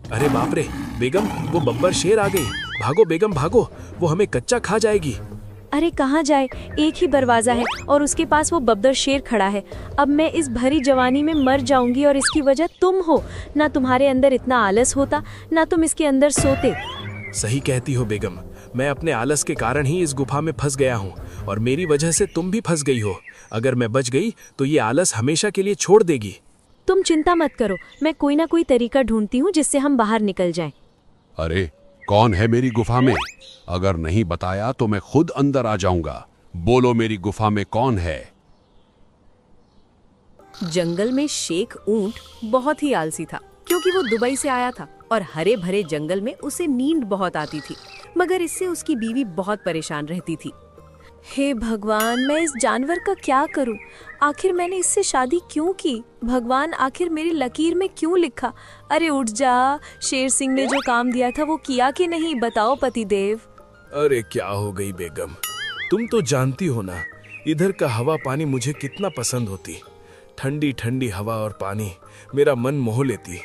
अरे बाप रे बेगम, वो बब्बर शेर आ गई। भागो बेगम भागो, वो हमें कच्चा खा जाएगी। अरे कहाँ जाए, एक ही दरवाजा है और उसके पास वो बब्बर शेर खड़ा है। अब मैं इस भरी जवानी में मर जाऊंगी और इसकी वजह तुम हो। ना तुम्हारे अंदर इतना आलस होता, ना तुम इसके अंदर सोते। सही कहती हो बेगम, मैं अपने आलस के कारण ही इस गुफा में फंस गया हूँ और मेरी वजह से तुम भी फंस गई हो। अगर मैं बच गई तो ये आलस हमेशा के लिए छोड़ देगी। तुम चिंता मत करो, मैं कोई ना कोई तरीका ढूंढती हूँ जिससे हम बाहर निकल जाएं। अरे कौन है मेरी गुफा में? अगर नहीं बताया तो मैं खुद अंदर आ जाऊंगा। बोलो मेरी गुफा में कौन है? जंगल में शेख ऊंट बहुत ही आलसी था, क्योंकि वो दुबई से आया था और हरे भरे जंगल में उसे नींद बहुत आती थी, मगर इससे उसकी बीवी बहुत परेशान रहती थी। हे भगवान, मैं इस जानवर का क्या करूं? आखिर मैंने इससे शादी क्यों की? भगवान, आखिर मेरी लकीर में क्यों लिखा? अरे उठ जा, शेर सिंह ने जो काम दिया था वो किया कि नहीं? बताओ पतिदेव। अरे क्या हो गई बेगम, तुम तो जानती हो ना इधर का हवा पानी मुझे कितना पसंद होती। ठंडी ठंडी हवा और पानी मेरा मन मोह लेती।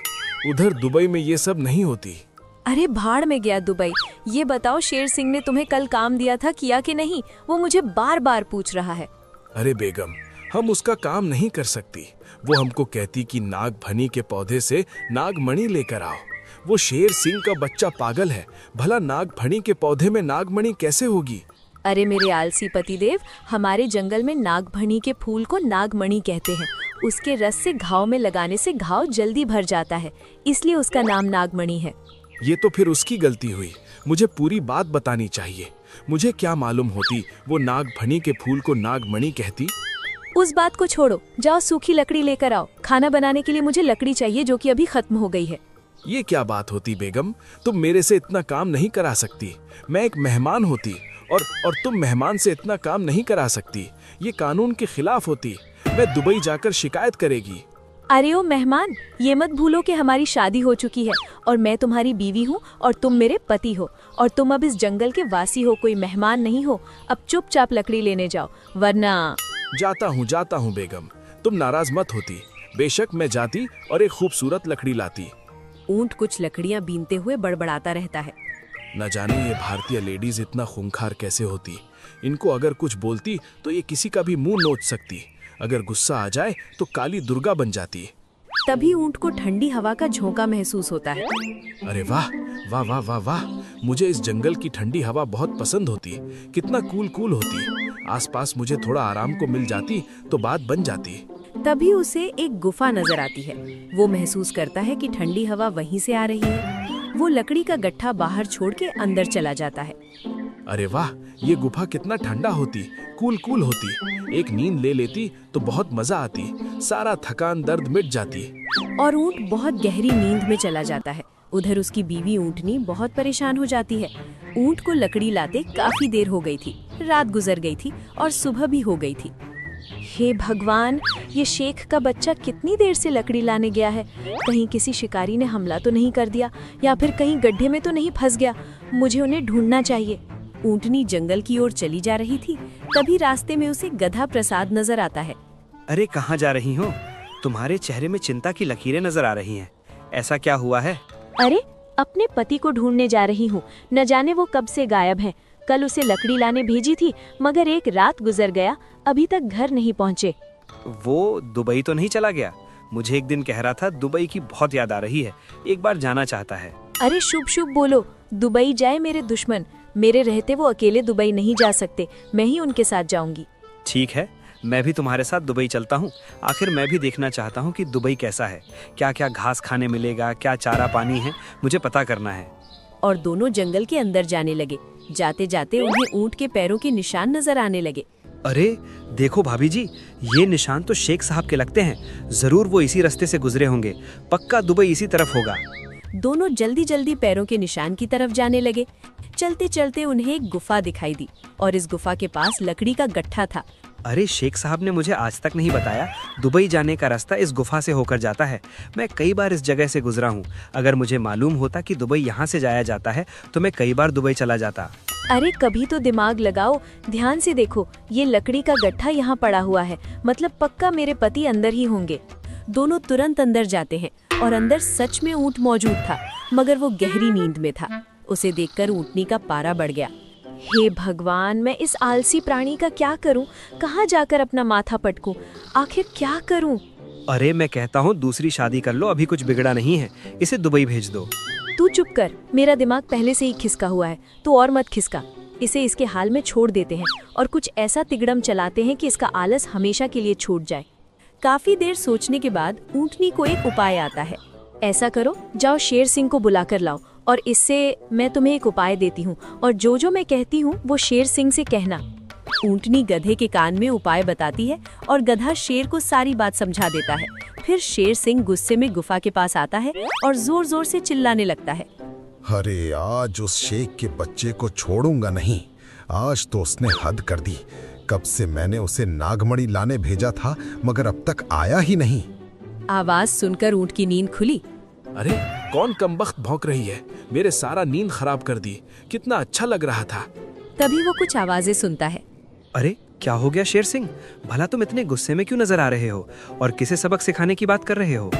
उधर दुबई में ये सब नहीं होती। अरे भाड़ में गया दुबई। ये बताओ, शेर सिंह ने तुम्हें कल काम दिया था, किया कि नहीं? वो मुझे बार बार पूछ रहा है। अरे बेगम, हम उसका काम नहीं कर सकती। वो हमको कहती कि नागफनी के पौधे से नागमणि लेकर आओ। वो शेर सिंह का बच्चा पागल है, भला नागफनी के पौधे में नागमणि कैसे होगी? अरे मेरे आलसी पतिदेव, हमारे जंगल में नागफनी के फूल को नागमणि कहते हैं। उसके रस से घाव में लगाने से घाव जल्दी भर जाता है, इसलिए उसका नाम नागमणि है। ये तो फिर उसकी गलती हुई। मुझे पूरी बात बतानी चाहिए। मुझे क्या मालूम होती वो नागफनी के फूल को नागमणि कहती। उस बात को छोड़ो, जाओ सूखी लकड़ी लेकर आओ। खाना बनाने के लिए मुझे लकड़ी चाहिए, जो कि अभी खत्म हो गई है। ये क्या बात होती बेगम, तुम मेरे से इतना काम नहीं करा सकती। मैं एक मेहमान होती और तुम मेहमान से इतना काम नहीं करा सकती। ये कानून के खिलाफ होती। मैं दुबई जाकर शिकायत करेगी। अरे ओ मेहमान, ये मत भूलो कि हमारी शादी हो चुकी है और मैं तुम्हारी बीवी हूँ और तुम मेरे पति हो, और तुम अब इस जंगल के वासी हो, कोई मेहमान नहीं हो। अब चुपचाप लकड़ी लेने जाओ, वरना। जाता हूँ बेगम, तुम नाराज मत होती। बेशक मैं जाती और एक खूबसूरत लकड़ी लाती। ऊंट कुछ लकड़ियां बीनते हुए बड़बड़ाता रहता है। न जाने ये भारतीय लेडीज इतना खूंखार कैसे होती। इनको अगर कुछ बोलती तो ये किसी का भी मुंह नोच सकती। अगर गुस्सा आ जाए तो काली दुर्गा बन जाती। तभी ऊंट को ठंडी हवा का झोंका महसूस होता है। अरे वाह वाह वाह वाह वाह, मुझे इस जंगल की ठंडी हवा बहुत पसंद होती। कितना कूल होती। आसपास मुझे थोड़ा आराम को मिल जाती तो बात बन जाती। तभी उसे एक गुफा नजर आती है। वो महसूस करता है कि ठंडी हवा वहीं से आ रही है। वो लकड़ी का गट्ठा बाहर छोड़ के अंदर चला जाता है। अरे वाह, ये गुफा कितना ठंडा होती, कूल होती। एक नींद ले लेती तो बहुत मजा आती। सारा थकान दर्द मिट जाती। और ऊंट बहुत गहरी नींद में चला जाता है। उधर उसकी बीवी ऊंटनी बहुत परेशान हो जाती है। ऊंट को लकड़ी लाते काफी देर हो गई थी। रात गुजर गई थी और सुबह भी हो गई थी। हे भगवान, ये शेख का बच्चा कितनी देर से लकड़ी लाने गया है? कहीं किसी शिकारी ने हमला तो नहीं कर दिया, या फिर कहीं गड्ढे में तो नहीं फंस गया? मुझे उन्हें ढूंढना चाहिए। ऊंटनी जंगल की ओर चली जा रही थी, तभी रास्ते में उसे गधा प्रसाद नजर आता है। अरे कहाँ जा रही हो? तुम्हारे चेहरे में चिंता की लकीरें नजर आ रही हैं। ऐसा क्या हुआ है? अरे अपने पति को ढूंढने जा रही हूँ। न जाने वो कब से गायब हैं। कल उसे लकड़ी लाने भेजी थी, मगर एक रात गुजर गया, अभी तक घर नहीं पहुँचे। वो दुबई तो नहीं चला गया? मुझे एक दिन कह रहा था दुबई की बहुत याद आ रही है, एक बार जाना चाहता है। अरे शुभ शुभ बोलो। दुबई जाए मेरे दुश्मन, मेरे रहते वो अकेले दुबई नहीं जा सकते। मैं ही उनके साथ जाऊंगी। ठीक है, मैं भी तुम्हारे साथ दुबई चलता हूँ। आखिर मैं भी देखना चाहता हूँ कि दुबई कैसा है, क्या क्या घास खाने मिलेगा, क्या चारा पानी है, मुझे पता करना है। और दोनों जंगल के अंदर जाने लगे। जाते जाते उन्हें ऊंट के पैरों के निशान नजर आने लगे। अरे देखो भाभी जी, ये निशान तो शेख साहब के लगते हैं। जरूर वो इसी रास्ते से गुजरे होंगे। पक्का दुबई इसी तरफ होगा। दोनों जल्दी जल्दी पैरों के निशान की तरफ जाने लगे। चलते चलते उन्हें एक गुफा दिखाई दी और इस गुफा के पास लकड़ी का गट्ठा था। अरे शेख साहब ने मुझे आज तक नहीं बताया दुबई जाने का रास्ता इस गुफा से होकर जाता है। मैं कई बार इस जगह से गुजरा हूँ। अगर मुझे मालूम होता कि दुबई यहाँ से जाया जाता है तो मैं कई बार दुबई चला जाता। अरे कभी तो दिमाग लगाओ, ध्यान से देखो, ये लकड़ी का गट्ठा यहाँ पड़ा हुआ है, मतलब पक्का मेरे पति अंदर ही होंगे। दोनों तुरंत अंदर जाते हैं और अंदर सच में ऊंट मौजूद था, मगर वो गहरी नींद में था। उसे देखकर ऊंटनी का पारा बढ़ गया। हे भगवान, मैं इस आलसी प्राणी का क्या करूं? कहाँ जाकर अपना माथा पटकूं? आखिर क्या करूं? अरे मैं कहता हूँ दूसरी शादी कर लो, अभी कुछ बिगड़ा नहीं है, इसे दुबई भेज दो। तू चुप कर, मेरा दिमाग पहले से ही खिसका हुआ है, तू और मत खिसका। इसे इसके हाल में छोड़ देते हैं और कुछ ऐसा तिगड़म चलाते हैं कि इसका आलस हमेशा के लिए छूट जाए। काफी देर सोचने के बाद ऊंटनी को एक उपाय आता है। ऐसा करो, जाओ शेर सिंह को बुला कर लाओ और इससे मैं तुम्हें एक उपाय देती हूँ और जो मैं कहती हूँ वो शेर सिंह से कहना। ऊंटनी गधे के कान में उपाय बताती है और गधा शेर को सारी बात समझा देता है। फिर शेर सिंह गुस्से में गुफा के पास आता है और जोर जोर से चिल्लाने लगता है। अरे आज उस शेख के बच्चे को छोड़ूंगा नहीं। आज तो उसने हद कर दी। कब से मैंने उसे नागमणि लाने भेजा था, मगर अब तक आया ही नहीं। आवाज सुनकर ऊंट की नींद खुली। अरे कौन कमबख्त भौंक रही है? मेरे सारा नींद खराब कर दी। कितना अच्छा लग रहा था। तभी वो कुछ आवाजें सुनता है। अरे क्या हो गया शेर सिंह? भला तुम इतने गुस्से में क्यों नजर आ रहे हो और किसे सबक सिखाने की बात कर रहे हो?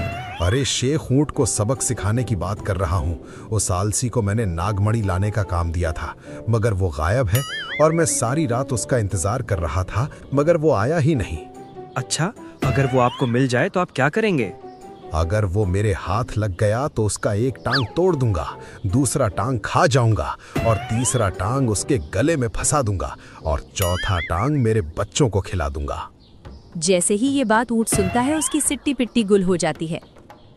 अरे शेख ऊंट को सबक सिखाने की बात कर रहा हूँ। उस आलसी को मैंने नागमणि लाने का काम दिया था, मगर वो गायब है और मैं सारी रात उसका इंतजार कर रहा था, मगर वो आया ही नहीं। अच्छा, अगर वो आपको मिल जाए तो आप क्या करेंगे? अगर वो मेरे हाथ लग गया तो उसका एक टांग तोड़ दूंगा, दूसरा टांग खा जाऊंगा और तीसरा टांग उसके गले में फंसा दूंगा और चौथा टांग मेरे बच्चों को खिला दूंगा। जैसे ही ये बात ऊंट सुनता है, उसकी सिट्टी पिट्टी गुल हो जाती है।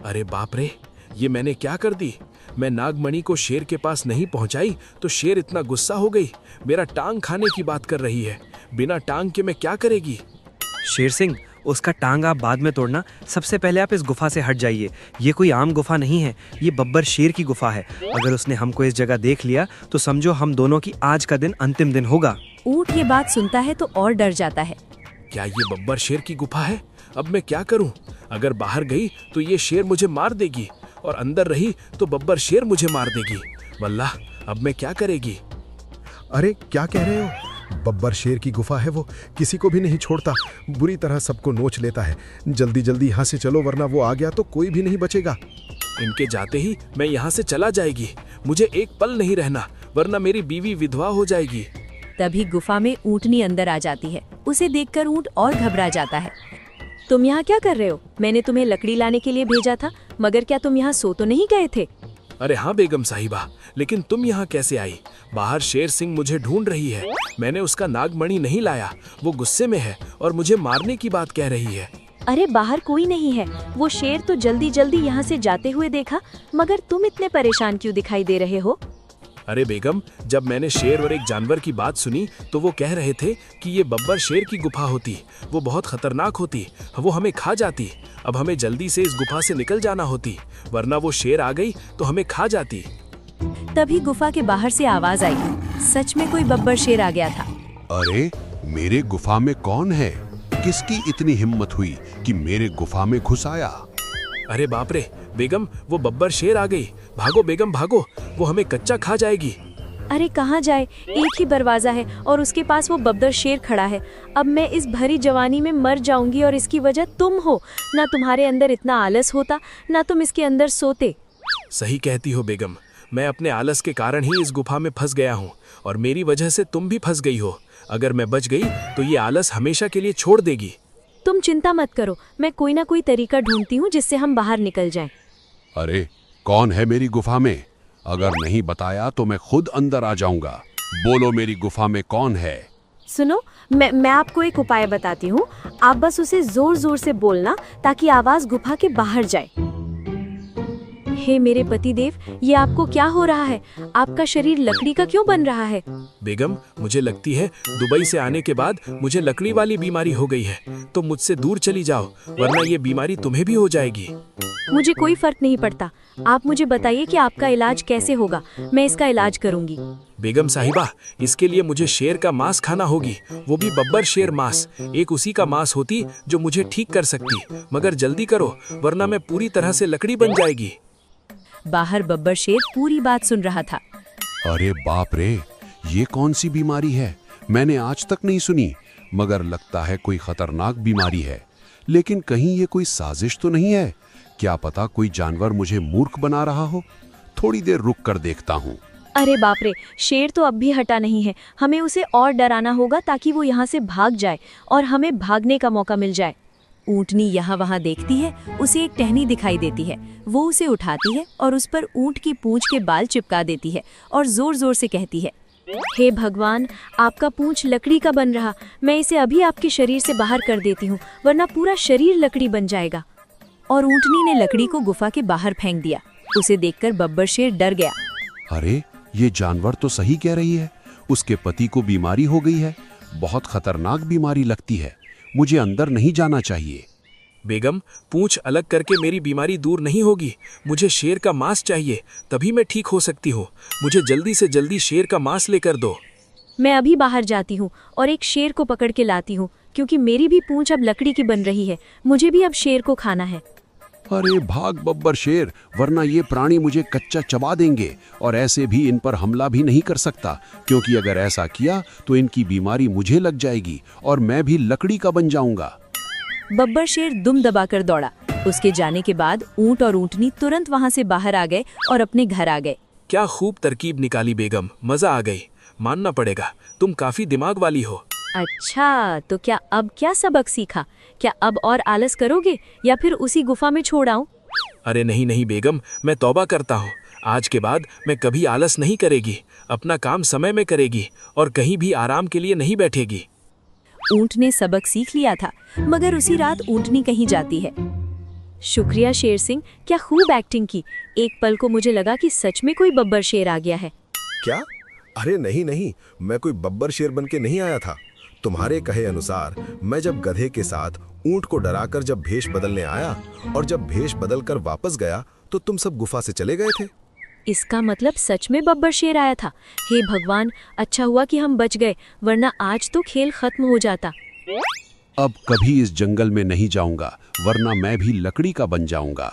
अरे बाप रे, ये मैंने क्या कर दी? मैं नागमणि को शेर के पास नहीं पहुंचाई तो शेर इतना गुस्सा हो गई। मेरा टांग खाने की बात कर रही है। बिना टांग के मैं क्या करेगी? शेर सिंह, उसका टांग आप बाद में तोड़ना, सबसे पहले आप इस गुफा से हट जाइए। ये कोई आम गुफा नहीं है, ये बब्बर शेर की गुफा है। अगर उसने हमको इस जगह देख लिया तो समझो हम दोनों की आज का दिन अंतिम दिन होगा। ऊंट ये बात सुनता है तो और डर जाता है। क्या ये बब्बर शेर की गुफा है? अब मैं क्या करूं? अगर बाहर गई तो ये शेर मुझे मार देगी और अंदर रही तो बब्बर शेर मुझे मार देगी। वल्लाह, अब मैं क्या करेगी? अरे क्या कह रहे हो? बब्बर शेर की गुफा है, वो किसी को भी नहीं छोड़ता, बुरी तरह सबको नोच लेता है। जल्दी जल्दी यहाँ से चलो, वरना वो आ गया तो कोई भी नहीं बचेगा। इनके जाते ही मैं यहाँ से चला जाएगी। मुझे एक पल नहीं रहना, वरना मेरी बीवी विधवा हो जाएगी। तभी गुफा में ऊंटनी अंदर आ जाती है। उसे देखकर ऊंट और घबरा जाता है। तुम यहाँ क्या कर रहे हो? मैंने तुम्हें लकड़ी लाने के लिए भेजा था, मगर क्या तुम यहाँ सो तो नहीं गए थे? अरे हाँ बेगम साहिबा, लेकिन तुम यहाँ कैसे आई? बाहर शेर सिंह मुझे ढूंढ रही है। मैंने उसका नागमणि नहीं लाया। वो गुस्से में है और मुझे मारने की बात कह रही है। अरे बाहर कोई नहीं है। वो शेर तो जल्दी जल्दी यहाँ से जाते हुए देखा, मगर तुम इतने परेशान क्यों दिखाई दे रहे हो? अरे बेगम, जब मैंने शेर और एक जानवर की बात सुनी तो वो कह रहे थे कि ये बब्बर शेर की गुफा होती, वो बहुत खतरनाक होती, वो हमें खा जाती। अब हमें जल्दी से इस गुफा से निकल जाना होती, वरना वो शेर आ गई तो हमें खा जाती। तभी गुफा के बाहर से आवाज आई। सच में कोई बब्बर शेर आ गया था। अरे मेरे गुफा में कौन है? किसकी इतनी हिम्मत हुई कि मेरे गुफा में घुस आया? अरे बाप रे बेगम, वो बब्बर शेर आ गई। भागो बेगम भागो, वो हमें कच्चा खा जाएगी। अरे कहाँ जाए? एक ही दरवाजा है और उसके पास वो बब्बर शेर खड़ा है। अब मैं इस भरी जवानी में मर जाऊंगी और इसकी वजह तुम हो। ना तुम्हारे अंदर इतना आलस होता, ना तुम इसके अंदर सोते। सही कहती हो बेगम, मैं अपने आलस के कारण ही इस गुफा में फंस गया हूँ और मेरी वजह से तुम भी फंस गई हो। अगर मैं बच गई तो ये आलस हमेशा के लिए छोड़ देगी। तुम चिंता मत करो, मैं कोई ना कोई तरीका ढूंढती हूँ जिससे हम बाहर निकल जाएं। अरे कौन है मेरी गुफा में? अगर नहीं बताया तो मैं खुद अंदर आ जाऊंगा। बोलो मेरी गुफा में कौन है? सुनो, मैं आपको एक उपाय बताती हूँ। आप बस उसे जोर जोर से बोलना ताकि आवाज गुफा के बाहर जाए। हे मेरे पतिदेव, ये आपको क्या हो रहा है? आपका शरीर लकड़ी का क्यों बन रहा है? बेगम, मुझे लगती है दुबई से आने के बाद मुझे लकड़ी वाली बीमारी हो गई है। तो मुझसे दूर चली जाओ, वरना ये बीमारी तुम्हें भी हो जाएगी। मुझे कोई फर्क नहीं पड़ता। आप मुझे बताइए कि आपका इलाज कैसे होगा, मैं इसका इलाज करूंगी। बेगम साहिबा, इसके लिए मुझे शेर का मांस खाना होगी, वो भी बब्बर शेर मांस। एक उसी का मांस होती जो मुझे ठीक कर सकती, मगर जल्दी करो वरना मैं पूरी तरह से लकड़ी बन जाएगी। बाहर बब्बर शेर पूरी बात सुन रहा था। अरे बाप रे, ये कौन सी बीमारी है? मैंने आज तक नहीं सुनी, मगर लगता है कोई खतरनाक बीमारी है। लेकिन कहीं ये कोई साजिश तो नहीं है? क्या पता कोई जानवर मुझे मूर्ख बना रहा हो। थोड़ी देर रुक कर देखता हूँ। अरे बाप रे, शेर तो अब भी हटा नहीं है। हमें उसे और डराना होगा ताकि वो यहाँ से भाग जाए और हमें भागने का मौका मिल जाए। ऊंटनी यहाँ वहाँ देखती है, उसे एक टहनी दिखाई देती है। वो उसे उठाती है और उस पर ऊंट की पूंछ के बाल चिपका देती है और जोर जोर से कहती है, हे भगवान, आपका पूंछ लकड़ी का बन रहा, मैं इसे अभी आपके शरीर से बाहर कर देती हूँ, वरना पूरा शरीर लकड़ी बन जाएगा। और ऊंटनी ने लकड़ी को गुफा के बाहर फेंक दिया। उसे देखकर बब्बर शेर डर गया। अरे ये जानवर तो सही कह रही है, उसके पति को बीमारी हो गई है। बहुत खतरनाक बीमारी लगती है, मुझे अंदर नहीं जाना चाहिए। बेगम, पूंछ अलग करके मेरी बीमारी दूर नहीं होगी। मुझे शेर का मांस चाहिए, तभी मैं ठीक हो सकती हूँ। मुझे जल्दी से जल्दी शेर का मांस लेकर दो। मैं अभी बाहर जाती हूँ और एक शेर को पकड़ के लाती हूँ, क्योंकि मेरी भी पूंछ अब लकड़ी की बन रही है। मुझे भी अब शेर को खाना है। अरे भाग बब्बर शेर, वरना ये प्राणी मुझे कच्चा चबा देंगे और ऐसे भी इन पर हमला भी नहीं कर सकता, क्योंकि अगर ऐसा किया तो इनकी बीमारी मुझे लग जाएगी और मैं भी लकड़ी का बन जाऊंगा। बब्बर शेर दुम दबाकर दौड़ा। उसके जाने के बाद ऊंट और ऊंटनी तुरंत वहां से बाहर आ गए और अपने घर आ गए। क्या खूब तरकीब निकाली बेगम, मजा आ गई। मानना पड़ेगा, तुम काफी दिमाग वाली हो। अच्छा, तो क्या अब क्या सबक सीखा? क्या अब और आलस करोगे या फिर उसी गुफा में छोड़ आऊं? अरे नहीं नहीं बेगम, मैं तौबा करता हूँ। आज के बाद मैं कभी आलस नहीं करेगी, अपना काम समय में करेगी और कहीं भी आराम के लिए नहीं बैठेगी। ऊंट ने सबक सीख लिया था, मगर उसी रात ऊंटनी कहीं जाती है। शुक्रिया शेर सिंह, क्या खूब एक्टिंग की। एक पल को मुझे लगा कि सच में कोई बब्बर शेर आ गया है। क्या? अरे नहीं नहीं, मैं कोई बब्बर शेर बन के नहीं आया था। तुम्हारे कहे अनुसार मैं जब गधे के साथ ऊंट को डराकर जब भेष बदलने आया और जब भेष बदलकर वापस गया तो तुम सब गुफा से चले गए थे। इसका मतलब सच में बब्बर शेर आया था। हे भगवान, अच्छा हुआ कि हम बच गए, वरना आज तो खेल खत्म हो जाता। अब कभी इस जंगल में नहीं जाऊंगा, वरना मैं भी लकड़ी का बन जाऊंगा।